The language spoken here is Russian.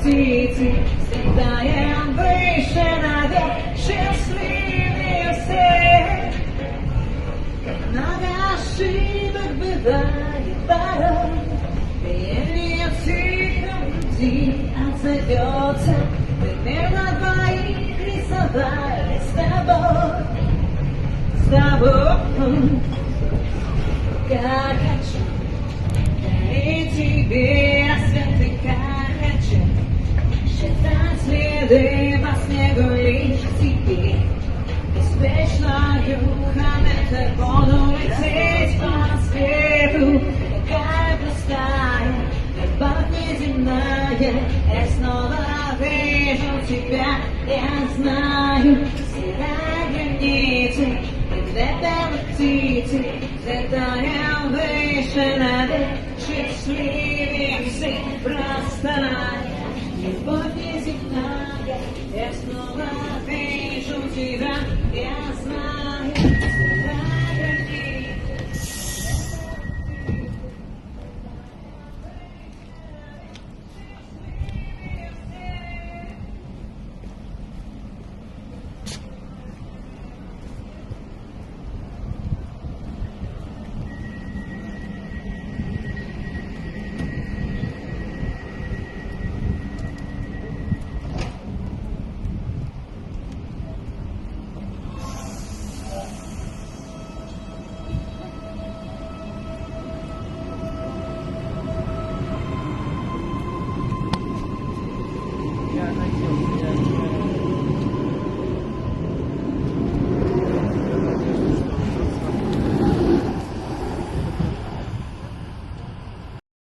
птицы, взлетаем выше наверх, счастливее всех. Много ошибок бывает порой, время в тихом груди отзовется. Примерно двоих рисовали с тобой, как хочу. И тебе рассветы, как хочу. Считать следы по снегу лишь теперь. Беспечною кометой буду лететь по свету. Какая простая, любовь неземная. Я снова вижу тебя, я знаю. Серая границы, и для белых птицы. Взлетаем выше наверх, счастливее всех просто.